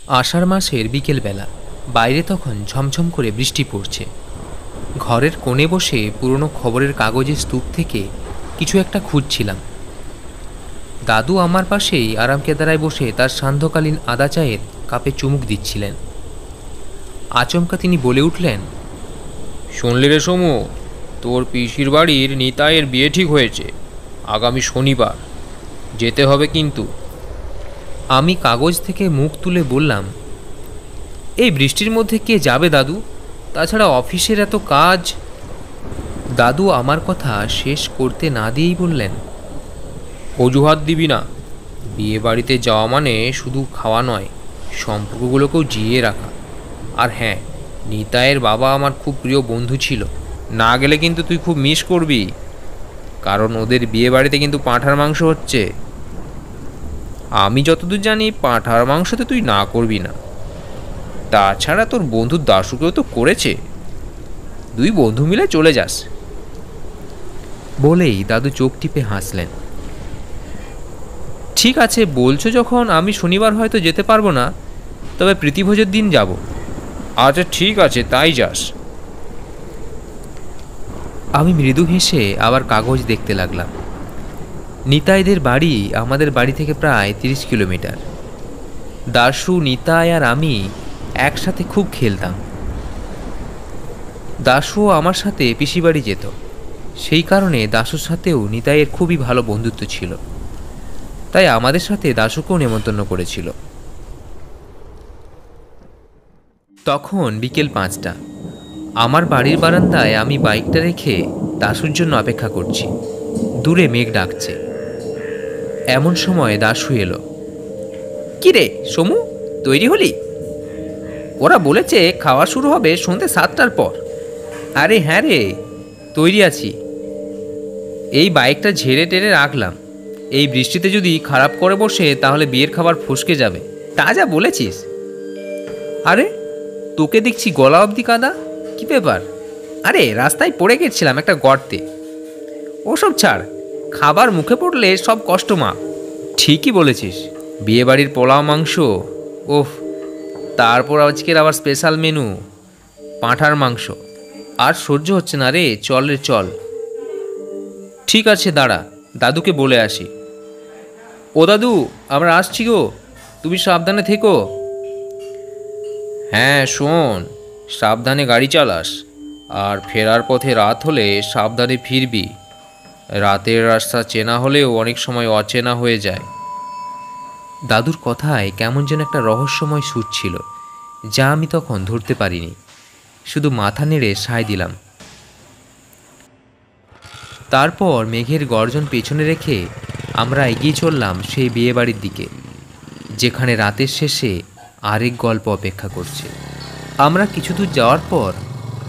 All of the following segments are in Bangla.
আষাঢ় মাসের বিকেলবেলা বাইরে তখন ঝমঝম করে বৃষ্টি পড়ছে। ঘরের কোণে বসে পুরনো খবরের কাগজের স্তূপ থেকে কিছু একটা খুঁজছিলাম। দাদু আমার পাশেই আরাম কেদারায় বসে তার সান্ধ্যকালীন আদা চায়ের কাপে চুমুক দিচ্ছিলেন। আচমকা তিনি বলে উঠলেন, শুনলি রে সমু, তোর পিসির বাড়ির নিতাইয়ের বিয়ে ঠিক হয়েছে আগামী শনিবার। যেতে হবে কিন্তু। আমি কাগজ থেকে মুখ তুলে বললাম, এই বৃষ্টির মধ্যে কে যাবে দাদু? তাছাড়া অফিসের এত কাজ। দাদু আমার কথা শেষ করতে না দিয়েই বললেন, অজুহাত দিবি না। বিয়ে বাড়িতে যাওয়া মানে শুধু খাওয়া নয়, সম্পর্কগুলোকেও জিয়ে রাখা। আর হ্যাঁ, নিতাইয়ের বাবা আমার খুব প্রিয় বন্ধু ছিল। না গেলে কিন্তু তুই খুব মিস করবি, কারণ ওদের বিয়ে বাড়িতে কিন্তু পাঁঠার মাংস হচ্ছে। আমি যতদূর জানি পাঁঠার মাংসতে তুই না করবি না। তাছাড়া তোর বন্ধু দাশুকেও তো করেছে। দুই বন্ধু মিলে চলে যাস। বলেই দাদু চোখ টিপে হাসলেন। ঠিক আছে, বলছো যখন, আমি শনিবার হয়তো যেতে পারবো না, তবে প্রীতিভোজের দিন যাব। আচ্ছা ঠিক আছে, তাই যাস। আমি মৃদু হেসে আবার কাগজ দেখতে লাগলাম। নিতাইদের বাড়ি আমাদের বাড়ি থেকে প্রায় 30 কিলোমিটার। দাশু, নিতাই আর আমি একসাথে খুব খেলতাম। দাশুও আমার সাথে পিসি বাড়ি যেত। সেই কারণে দাশুর সাথেও নিতাইয়ের খুবই ভালো বন্ধুত্ব ছিল। তাই আমাদের সাথে দাশুকেও নেমন্তন্ন করেছিল। তখন বিকেল 5টা। আমার বাড়ির বারান্দায় আমি বাইকটা রেখে দাশুর জন্য অপেক্ষা করছি। দূরে মেঘ ডাকছে। এমন সময় দাশু এলো। কি রে সমু, তৈরি হলি? ওরা বলেছে খাওয়া শুরু হবে সন্ধ্যে 7টার পর। আরে হ্যাঁ রে, তৈরি আছি। এই বাইকটা ঝেড়ে টেড়ে রাখলাম। এই বৃষ্টিতে যদি খারাপ করে বসে তাহলে বিয়ের খাবার ফসকে যাবে। তা যা বলেছিস। আরে, তোকে দেখছি গলা অবধি কাদা, কি ব্যাপার? আরে রাস্তায় পড়ে গেছিলাম একটা গর্তে। ওসব ছাড়, খাবার মুখে পড়লে সব কষ্ট মা। ঠিকই বলেছিস, বিয়েবাড়ির পোলাও মাংস, ওফ! তারপর আজকের আবার স্পেশাল মেনু পাঁঠার মাংস। আর সহ্য হচ্ছে না রে, চল রে চল। ঠিক আছে দাঁড়া, দাদুকে বলে আসি। ও দাদু, আমরা আসছি গো, তুমি সাবধানে থেকো। হ্যাঁ শোন, সাবধানে গাড়ি চালাস, আর ফেরার পথে রাত হলে সাবধানে ফিরবি। রাতের রাস্তা চেনা হলেও অনেক সময় অচেনা হয়ে যায়। দাদুর কথায় কেমন যেন একটা রহস্যময় সুর ছিল, যা আমি তখন ধরতে পারিনি। শুধু মাথা নেড়ে সায় দিলাম। তারপর মেঘের গর্জন পেছনে রেখে আমরা এগিয়ে চললাম সেই বিয়েবাড়ির দিকে, যেখানে রাতের শেষে আরেক গল্প অপেক্ষা করছে। আমরা কিছু দূর যাওয়ার পর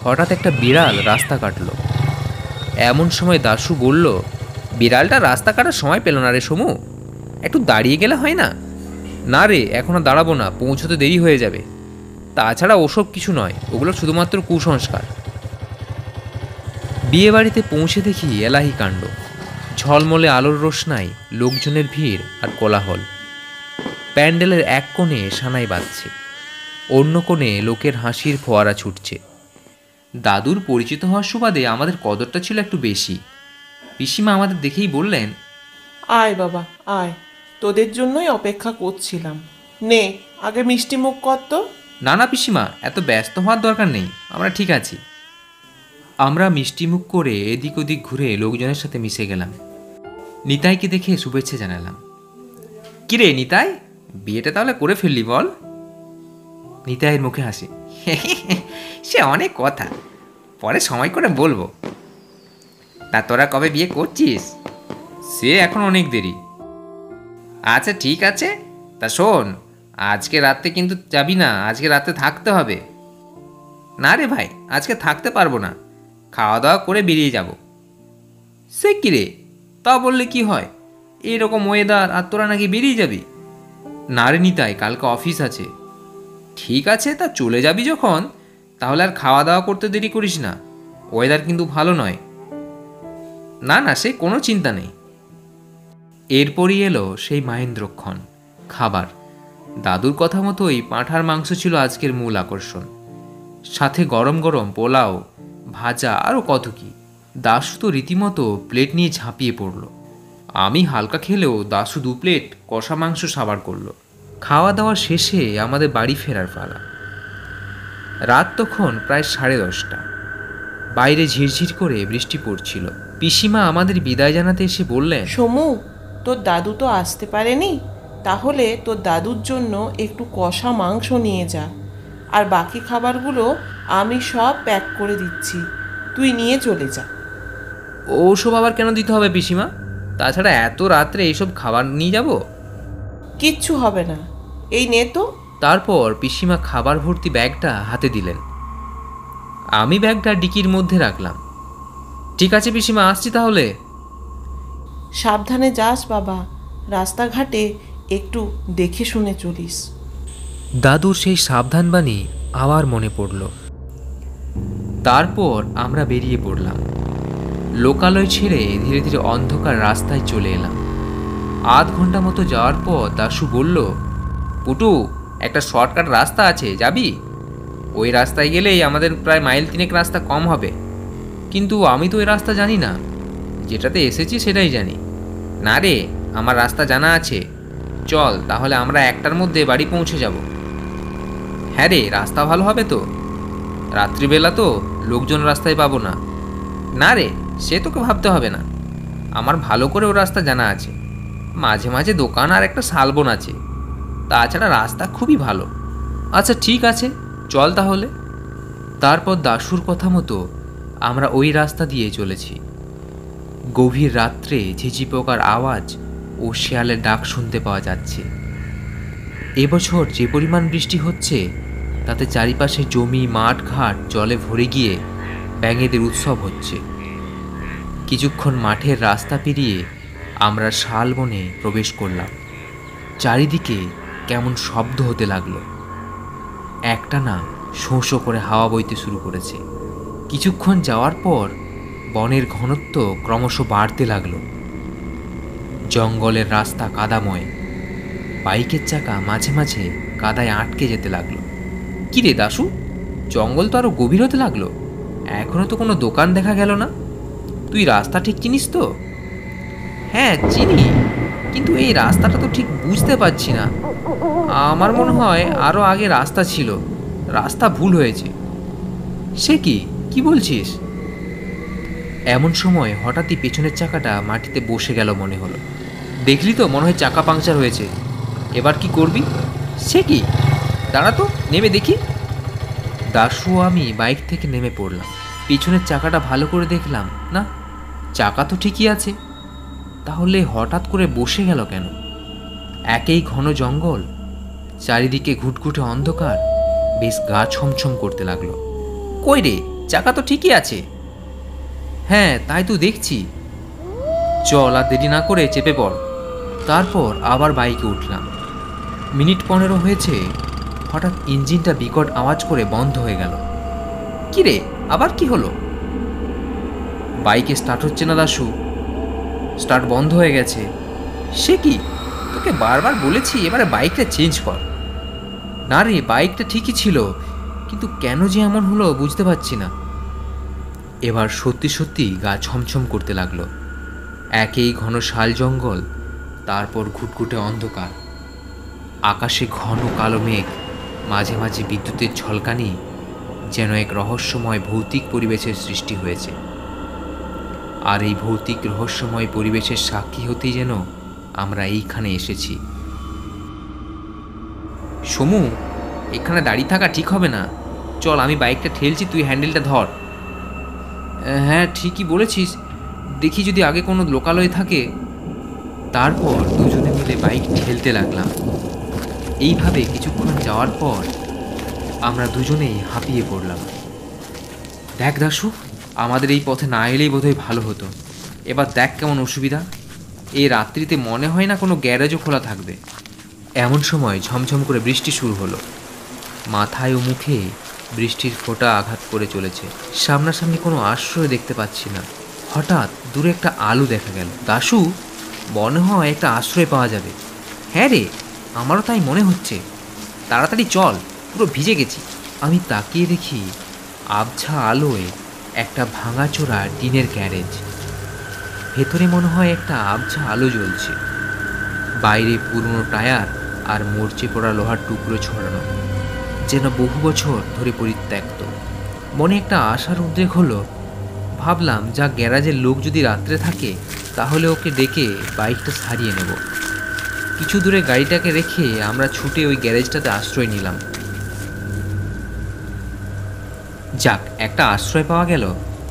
হঠাৎ একটা বিড়াল রাস্তা কাটলো। এমন সময় দাশু বলল, বিড়ালটা রাস্তা কাটার সময় পেল না রে সমু, একটু দাঁড়িয়ে গেলে হয় না? না রে, এখনো দাঁড়াবো না, পৌঁছতে দেরি হয়ে যাবে। তাছাড়া ওসব কিছু নয়, ওগুলো শুধুমাত্র কুসংস্কার। বিয়ে বাড়িতে পৌঁছে দেখি এলাহি কাণ্ড। ঝলমলে আলোর রোশনায় লোকজনের ভিড় আর কোলাহল। প্যান্ডেলের এক কোণে সানাই বাজছে, অন্য কোণে লোকের হাসির ফোয়ারা ছুটছে। দাদুর পরিচিত হওয়ার সুবাদে আমাদের কদরটা ছিল একটু বেশি। পিসিমা আমাদের দেখেই বললেন, আয় বাবা আয়, তোদের জন্যই অপেক্ষা করছিলাম। নে আগে মিষ্টি মুখ কর তো। না না পিসিমা, এত ব্যস্ত হওয়ার দরকার নেই, আমরা ঠিক আছি। আমরা মিষ্টিমুখ করে এদিক ওদিক ঘুরে লোকজনের সাথে মিশে গেলাম। নিতাইকে দেখে শুভেচ্ছা জানালাম। কিরে নিতাই, বিয়েটা তাহলে করে ফেললি বল? নিতাইয়ের মুখে হাসি। সে অনেক কথা, পরে সময় করে বলবো। তা তোরা কবে বিয়ে করছিস? সে এখন অনেক দেরি। আচ্ছা ঠিক আছে, তা শোন, আজকে রাতে কিন্তু যাবি না, আজকে রাতে থাকতে হবে। না রে ভাই, আজকে থাকতে পারবো না, খাওয়া দাওয়া করে বেরিয়ে যাব। সে কিরে, তা বললে কি হয়? এইরকম ওয়েদার আর তোরা নাকি বেরিয়ে যাবি? না রে নিতাই, কালকে অফিস আছে। ঠিক আছে, তা চলে যাবি যখন, তাহলে আর খাওয়া দাওয়া করতে দেরি করিস না। ওয়েদার কিন্তু ভালো নয়। না না, সে কোনো চিন্তা নেই। এরপরই এলো সেই মাহেন্দ্রক্ষণ, খাবার। দাদুর কথা মতোই পাঁঠার মাংস ছিল আজকের মূল আকর্ষণ, সাথে গরম গরম পোলাও, ভাজা আরও কত কি। দাশু তো রীতিমতো প্লেট নিয়ে ঝাঁপিয়ে পড়ল। আমি হালকা খেলেও দাশু 2 প্লেট কষা মাংস সাবার করলো। খাওয়া দাওয়া শেষে আমাদের বাড়ি ফেরার পালা। রাত তখন প্রায় 10:30। বাইরে ঝিরঝির করে বৃষ্টি পড়ছিল। পিসিমা আমাদের বিদায় জানাতে এসে বললেন, সমু, তোর দাদু তো আসতে পারেনি, তাহলে তোর দাদুর জন্য একটু কষা মাংস নিয়ে যা, আর বাকি খাবারগুলো আমি সব প্যাক করে দিচ্ছি, তুই নিয়ে চলে যা। ওসব আবার কেন দিতে হবে পিসিমা? তাছাড়া এত রাত্রে এইসব খাবার নিয়ে যাব? কিচ্ছু হবে না, এই নে তো। তারপর পিসিমা খাবার ভর্তি ব্যাগটা হাতে দিলেন। আমি ব্যাগটা ডিকির মধ্যে রাখলাম। ঠিক আছে পিসিমা, আসছি তাহলে। সাবধানে যাস বাবা, রাস্তাঘাটে একটু দেখে শুনে চলিস। দাদুর সেই সাবধান বাণী আবার মনে পড়ল। তারপর আমরা বেরিয়ে পড়লাম। লোকালয় ছেড়ে ধীরে ধীরে অন্ধকার রাস্তায় চলে এলাম। আধ ঘন্টা মতো যাওয়ার পর দাশু বলল, পুটু, একটা শর্টকাট রাস্তা আছে, যাবি? ওই রাস্তায় গেলেই আমাদের প্রায় মাইল 3 রাস্তা কম হবে। কিন্তু আমি তো ওই রাস্তা জানি না, যেটাতে এসেছি সেটাই জানি। না রে, আমার রাস্তা জানা আছে, চল তাহলে আমরা 1টার মধ্যে বাড়ি পৌঁছে যাব। হ্যাঁ রে, রাস্তা ভালো হবে তো? রাত্রিবেলা তো লোকজন রাস্তায় পাবো না। না রে, সে তোকে ভাবতে হবে না, আমার ভালো করে ও রাস্তা জানা আছে। মাঝে মাঝে দোকান আর একটা শালবন আছে, তাছাড়া রাস্তা খুবই ভালো। আচ্ছা ঠিক আছে, চল তাহলে। তারপর দাশুর কথা মতো আমরা ওই রাস্তা দিয়ে চলেছি। গভীর রাত্রে ঝিঝি পোকার আওয়াজ ও শেয়ালের ডাক শুনতে পাওয়া যাচ্ছে। এবছর যে পরিমাণ বৃষ্টি হচ্ছে তাতে চারিপাশে জমি, মাঠ, ঘাট জলে ভরে গিয়ে ব্যাঙেদের উৎসব হচ্ছে। কিছুক্ষণ মাঠের রাস্তা পেরিয়ে আমরা শালবনে প্রবেশ করলাম। চারিদিকে কেমন শব্দ হতে লাগলো। একটানা শোঁ শোঁ করে হাওয়া বইতে শুরু করেছে। কিছুক্ষণ যাওয়ার পর বনের ঘনত্ব ক্রমশ বাড়তে লাগলো। জঙ্গলের রাস্তা কাদাময়, বাইকের চাকা মাঝে মাঝে কাদায় আটকে যেতে লাগলো। কি রে দাশু, জঙ্গল তো আরো গভীর হতে লাগলো, এখনো তো কোনো দোকান দেখা গেল না। তুই রাস্তা ঠিক চিনিস তো? হ্যাঁ চিনি, কিন্তু এই রাস্তাটা তো ঠিক বুঝতে পারছি না। আমার মনে হয় আরো আগে রাস্তা ছিল, রাস্তা ভুল হয়েছে। সে কি, কি বলছিস? এমন সময় হঠাৎই পেছনের চাকাটা মাটিতে বসে গেল মনে হলো। দেখলি তো, মনে হয় চাকা পাংচার হয়েছে। এবার কি করবি? সে কি, দাঁড়া তো, নেমে দেখি। দাশু ও আমি বাইক থেকে নেমে পড়লাম। পিছনের চাকাটা ভালো করে দেখলাম, না, চাকা তো ঠিকই আছে। তাহলে হঠাৎ করে বসে গেল কেন? একেই ঘন জঙ্গল, চারিদিকে ঘুটঘুটে অন্ধকার, বেশ গা ছমছম করতে লাগলো। কই রে, চাকা তো ঠিকই আছে। হ্যাঁ তাই তো দেখছি। চল আর দেরি না করে চেপে পড়। তারপর আবার বাইকে উঠলাম। মিনিট 15 হয়েছে, হঠাৎ ইঞ্জিনটা বিকট আওয়াজ করে বন্ধ হয়ে গেল। কি রে, আবার কি হলো? বাইকে স্টার্ট হচ্ছে না দাশু, স্টার্ট বন্ধ হয়ে গেছে। সে কি, তোকে বারবার বলেছি এবারে বাইকটা চেঞ্জ কর। না রে, বাইকটা ঠিকই ছিল, কিন্তু কেন যে এমন হলো বুঝতে পারছি না। এবার সত্যি সত্যি গা ছমছম করতে লাগলো। একেই ঘন শাল জঙ্গল, তারপর ঘুটঘুটে অন্ধকার, আকাশে ঘন কালো মেঘ, মাঝে মাঝে বিদ্যুতের ঝলকানি, যেন এক রহস্যময় ভৌতিক পরিবেশের সৃষ্টি হয়েছে। আর এই ভৌতিক রহস্যময় পরিবেশের সাক্ষী হতেই যেন আমরা এইখানে এসেছি। সমু, এখানে দাঁড়িয়ে থাকা ঠিক হবে না, চল আমি বাইকটা ঠেলছি, তুই হ্যান্ডেলটা ধর। হ্যাঁ ঠিকই বলেছিস, দেখি যদি আগে কোনো লোকালয় থাকে। তারপর দুজনে মিলে বাইক ঠেলতে লাগলাম। এইভাবে কিছুক্ষণ যাওয়ার পর আমরা দুজনেই হাঁপিয়ে পড়লাম। দেখ দাশু, আমাদের এই পথে না এলেই বোধহয় ভালো হতো। এবার দেখ কেমন অসুবিধা, এই রাত্রিতে মনে হয় না কোনো গ্যারেজও খোলা থাকবে। এমন সময় ঝমঝম করে বৃষ্টি শুরু হলো। মাথায় ও মুখে বৃষ্টির ফোঁটা আঘাত করে চলেছে। সামনাসামনি কোনো আশ্রয় দেখতে পাচ্ছি না। হঠাৎ দূরে একটা আলো দেখা গেল। দাশু, মনে হয় একটা আশ্রয় পাওয়া যাবে। হ্যাঁ রে, আমারও তাই মনে হচ্ছে। তাড়াতাড়ি চল, পুরো ভিজে গেছি। আমি তাকিয়ে দেখি আবছা আলোয় একটা ভাঙাচোরা টিনের গ্যারেজ। ভেতরে মনে হয় একটা আবছা আলো জ্বলছে। বাইরে পুরনো টায়ার আর মরচে পড়া লোহার টুকরো ছড়ানো, যেন বহু বছর ধরে পরিত্যক্ত। মনে একটা আশার উদ্রেক হলো। ভাবলাম, যা গ্যারাজের লোক যদি রাত্রে থাকে তাহলে ওকে ডেকে বাইকটা সারিয়ে নেব। কিছু দূরে গাড়িটাকে রেখে আমরা ছুটে ওই গ্যারেজটাতে আশ্রয় নিলাম। যাক, একটা আশ্রয় পাওয়া গেল।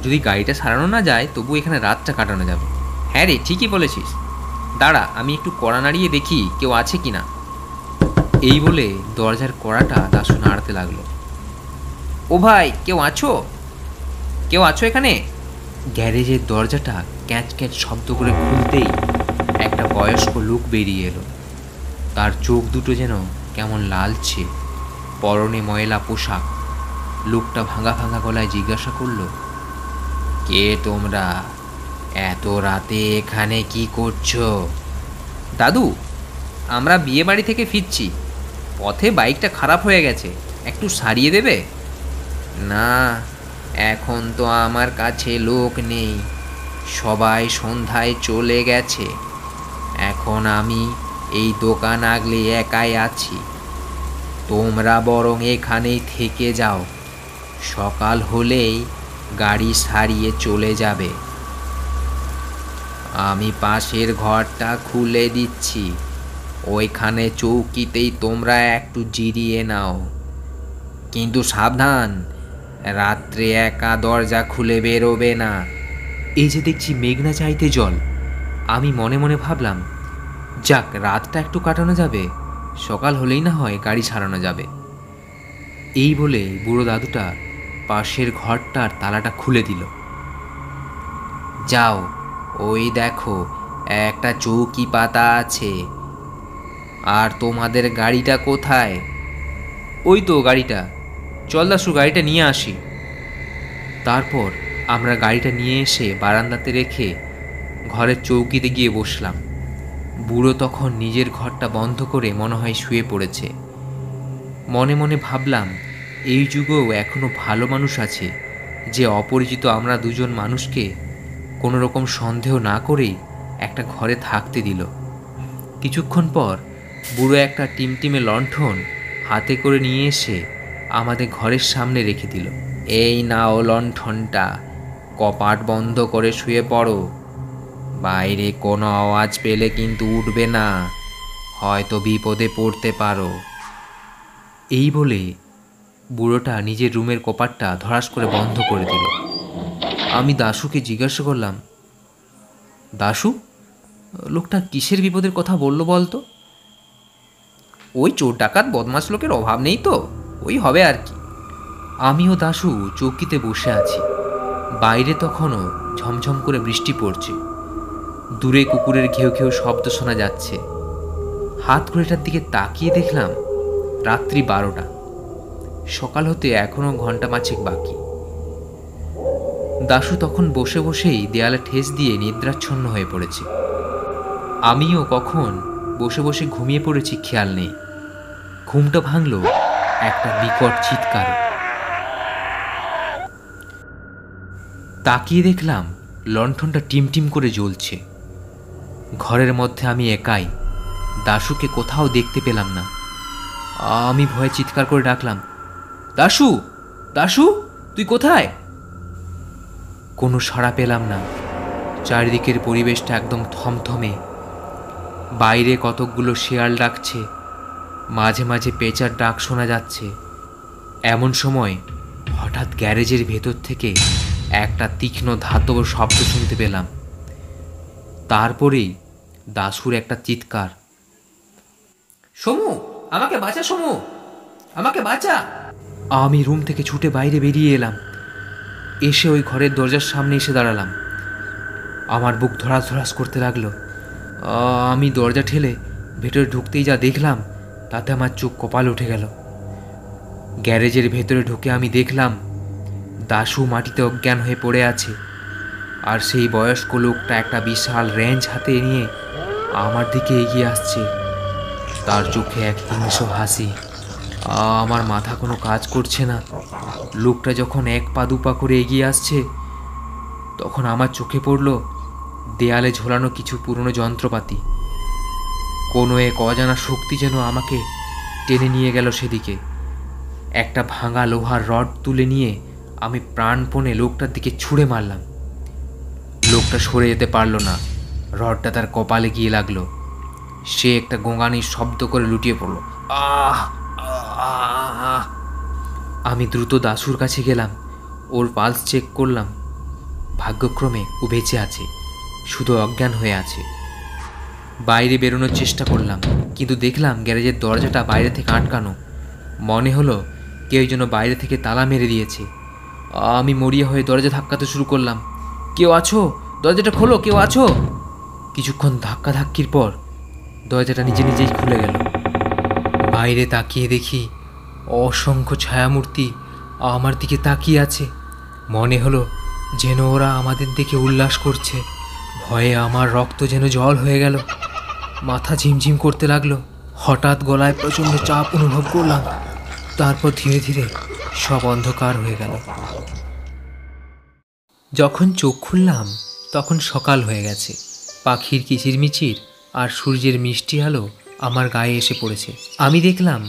যদি গাড়িটা সারানো না যায় তবু এখানে রাতটা কাটানো যাবে। হ্যাঁ রে, ঠিকই বলেছিস। দাঁড়া, আমি একটু কড়া নাড়িয়ে দেখি কেউ আছে কিনা। এই বলে দরজার কড়াটা দাশু নাড়তে লাগলো। ও ভাই, কেউ আছো? কেউ আছো এখানে? গ্যারেজের দরজাটা ক্যাঁচ ক্যাঁচ শব্দ করে খুলতেই একটা বয়স্ক লোক বেরিয়ে এলো। তার চোখ দুটো যেন কেমন লালছে, পরনে ময়লা পোশাক। লোকটা ভাঙা ভাঙা গলায় জিজ্ঞাসা করলো, কে তোমরা? এত রাতে এখানে কি করছো? দাদু, আমরা বিয়ে বাড়ি থেকে ফিরছি। পথে বাইকটা খারাপ হয়ে গেছে, একটু সারিয়ে দেবে? না, এখন তো আমার কাছে লোক নেই, সবাই সন্ধ্যায় চলে গেছে। এখন আমি এই দোকান আগলে একাই আছি। তোমরা বরং এখানেই থেকে যাও, সকাল হলেই গাড়ি সারিয়ে চলে যাবে। আমি পাশের ঘরটা খুলে দিচ্ছি, ওইখানে চৌকিতেই তোমরা একটু জিরিয়ে নাও। কিন্তু সাবধান, রাত্রে একা দরজা খুলে বেরোবে না। এই যে দেখছি মেঘনা চাইতে জল। আমি মনে মনে ভাবলাম, যাক, রাতটা একটু কাটানো যাবে, সকাল হলেই না হয় গাড়ি সারানো যাবে। এই বলে বুড়ো দাদুটা পাশের ঘরটার তালাটা খুলে দিল। যাও, ওই দেখো একটা চৌকি পাতা আছে। আর তোমাদের গাড়িটা কোথায়? ওই তো গাড়িটা, চল দাশু, গাড়িটা নিয়ে আসি। তারপর আমরা গাড়িটা নিয়ে এসে বারান্দাতে রেখে ঘরের চৌকিতে গিয়ে বসলাম। বুড়ো তখন নিজের ঘরটা বন্ধ করে মনে হয় শুয়ে পড়েছে। মনে মনে ভাবলাম, এই যুগেও এখনো ভালো মানুষ আছে যে অপরিচিত আমরা দুজন মানুষকে কোনো রকম সন্দেহ না করেই একটা ঘরে থাকতে দিল। কিছুক্ষণ পর বুড়ো একটা টিমটিমে লণ্ঠন হাতে করে নিয়ে এসে আমাদের ঘরের সামনে রেখে দিল। এই নাও লণ্ঠনটা, কপাট বন্ধ করে শুয়ে পড়ো। বাইরে কোনো আওয়াজ পেলে কিন্তু উঠবে না, হয়তো বিপদে পড়তে পারো। এই বলে বুড়োটা নিজের রুমের কপাটটা ধড়াস করে বন্ধ করে দিল। আমি দাশুকে জিজ্ঞাসা করলাম, দাশু, লোকটা কিসের বিপদের কথা বললো বলতো? ওই চোর ডাকাত বদমাশ লোকের অভাব নেই তো, ওই হবে আর কি। আমিও দাশু চৌকিতে বসে আছি। বাইরে তখনও ঝমঝম করে বৃষ্টি পড়ছে। দূরে কুকুরের ঘেউ ঘেউ শব্দ শোনা যাচ্ছে। হাত ঘড়িটার দিকে তাকিয়ে দেখলাম রাত্রি 12টা। সকাল হতে এখনো ঘন্টা 5 বাকি। দাশু তখন বসে বসেই দেয়ালে ঠেস দিয়ে নিদ্রাচ্ছন্ন হয়ে পড়েছে। আমিও কখন বসে বসে ঘুমিয়ে পড়েছি খেয়াল নেই। ঘুমটা ভাঙল একটা বিকট চিৎকার। তাকিয়ে দেখলাম লণ্ঠনটা টিমটিম করে জ্বলছে। ঘরের মধ্যে আমি একাই, দাশুকে কোথাও দেখতে পেলাম না। আমি ভয়ে চিৎকার করে ডাকলাম, দাশু, দাশু, তুই কোথায়? কোনো সাড়া পেলাম না। চারিদিকের পরিবেশটা একদম থমথমে। বাইরে কতকগুলো শেয়াল ডাকছে, মাঝে মাঝে পেঁচার ডাক শোনা যাচ্ছে। এমন সময় হঠাৎ গ্যারেজের ভেতর থেকে একটা তীক্ষ্ণ ধাতব শব্দ শুনতে পেলাম। তারপরেই দাশুর একটা চিৎকার, সমু, আমাকে বাঁচা, সমু, আমাকে বাঁচা। আমি রুম থেকে ছুটে বাইরে বেরিয়ে এলাম। এসে ওই ঘরের দরজার সামনে এসে দাঁড়ালাম। আমার বুক ধড়াস ধড়াস করতে লাগলো। আমি দরজা ঠেলে ভেতরে ঢুকতেই যা দেখলাম তাতে আমার চোখ কপাল উঠে গেল। গ্যারেজের ভেতরে ঢুকে আমি দেখলাম দাশু মাটিতে অজ্ঞান হয়ে পড়ে আছে, আর সেই বয়স্ক লোকটা একটা বিশাল রেঞ্চ হাতে নিয়ে আমার দিকে এগিয়ে আসছে। তার চোখে এক হিংস্র হাসি। আমার মাথা কোনো কাজ করছে না। লোকটা যখন এক পা দুপা করে এগিয়ে আসছে, তখন আমার চোখে পড়ল দেয়ালে ঝোলানো কিছু পুরনো যন্ত্রপাতি। কোনো এক অজানা শক্তি যেন আমাকে টেনে নিয়ে গেল সেদিকে। একটা ভাঙা লোহার রড তুলে নিয়ে আমি প্রাণপণে লোকটার দিকে ছুঁড়ে মারলাম। লোকটা সরে যেতে পারল না। রডটা তার কপালে গিয়ে লাগলো। সে একটা গোঙানির শব্দ করে লুটিয়ে পড়ল। আহ আহ! আমি দ্রুত দাশুর কাছে গেলাম, ওর পালস চেক করলাম। ভাগ্যক্রমে ও বেঁচে আছে, শুধু অজ্ঞান হয়ে আছে। বাইরে বেরোনোর চেষ্টা করলাম, কিন্তু দেখলাম গ্যারেজের দরজাটা বাইরে থেকে আটকানো। মনে হলো কেউ যেন বাইরে থেকে তালা মেরে দিয়েছে। আমি মরিয়া হয়ে দরজা ধাক্কাতে শুরু করলাম। কেউ আছো? দরজাটা খোলো, কেউ আছো? কিছুক্ষণ ধাক্কাধাক্কির পর দরজাটা নিজে নিজেই খুলে গেল। বাইরে তাকিয়ে দেখি অসংখ্য ছায়ামূর্তি আমার দিকে তাকিয়ে আছে। মনে হলো যেন ওরা আমাদের দিকে উল্লাস করছে। ভয়ে আমার রক্ত যেন জল হয়ে গেল, মাথা ঝিমঝিম করতে লাগলো। হঠাৎ গলায় প্রচণ্ড চাপ অনুভব করলাম। তারপর ধীরে ধীরে সব অন্ধকার হয়ে গেল। যখন চোখ খুললাম তখন সকাল হয়ে গেছে। পাখির কিচিরমিচির আর সূর্যের মিষ্টি আলো আমার গায়ে এসে পড়েছে। আমি দেখলাম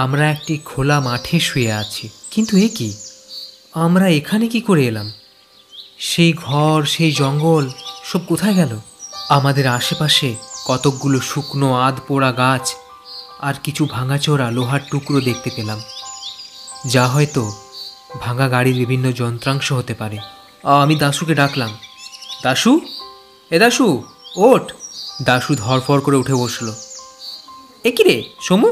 আমরা একটি খোলা মাঠে শুয়ে আছি। কিন্তু এ কি? আমরা এখানে কি করে এলাম? সেই ঘর, সেই জঙ্গল সব কোথায় গেল? আমাদের আশেপাশে কতকগুলো শুকনো আধ পোড়া গাছ আর কিছু ভাঙাচোরা লোহার টুকরো দেখতে পেলাম, যা হয়তো ভাঙা গাড়ির বিভিন্ন যন্ত্রাংশ হতে পারে। আমি দাশুকে ডাকলাম, দাশু, এ দাশু, ওঠ। দাশু ধরফর করে উঠে বসল। এ কি রে সমু,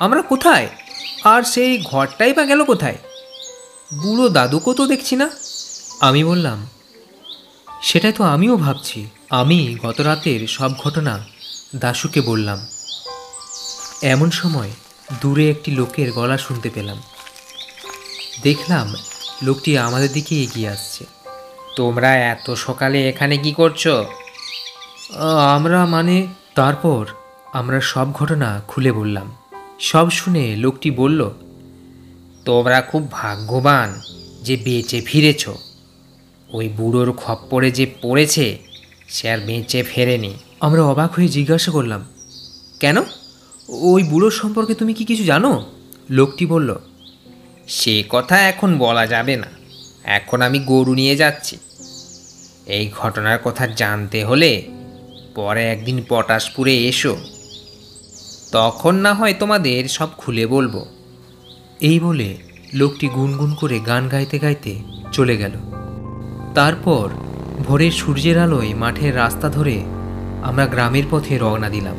আমরা কোথায়? আর সেই ঘরটাই বা গেল কোথায়? বুড়ো দাদুকেও তো দেখছি না। আমি বললাম, সেটাই তো আমিও ভাবছি। আমি গত রাতের সব ঘটনা দাশুকে বললাম। এমন সময় দূরে একটি লোকের গলা শুনতে পেলাম। দেখলাম লোকটি আমাদের দিকে এগিয়ে আসছে। তোমরা এত সকালে এখানে কি করছো? আমরা মানে। তারপর আমরা সব ঘটনা খুলে বললাম। সব শুনে লোকটি বলল, তোমরা খুব ভাগ্যবান যে বেঁচে ফিরেছ। ওই বুড়োর খপ্পরে যে পড়েছে সে আর বেঁচে ফেরেনি। আমরা অবাক হয়ে জিজ্ঞাসা করলাম, কেন? ওই বুড়োর সম্পর্কে তুমি কি কিছু জানো? লোকটি বলল, সে কথা এখন বলা যাবে না। এখন আমি গরু নিয়ে যাচ্ছি। এই ঘটনার কথা জানতে হলে পরে একদিন পটাশপুরে এসো, তখন না হয় তোমাদের সব খুলে বলবো। এই বলে লোকটি গুনগুন করে গান গাইতে গাইতে চলে গেল। তারপর ভোরের সূর্যের আলোয় মাঠের রাস্তা ধরে আমরা গ্রামের পথে রওনা দিলাম।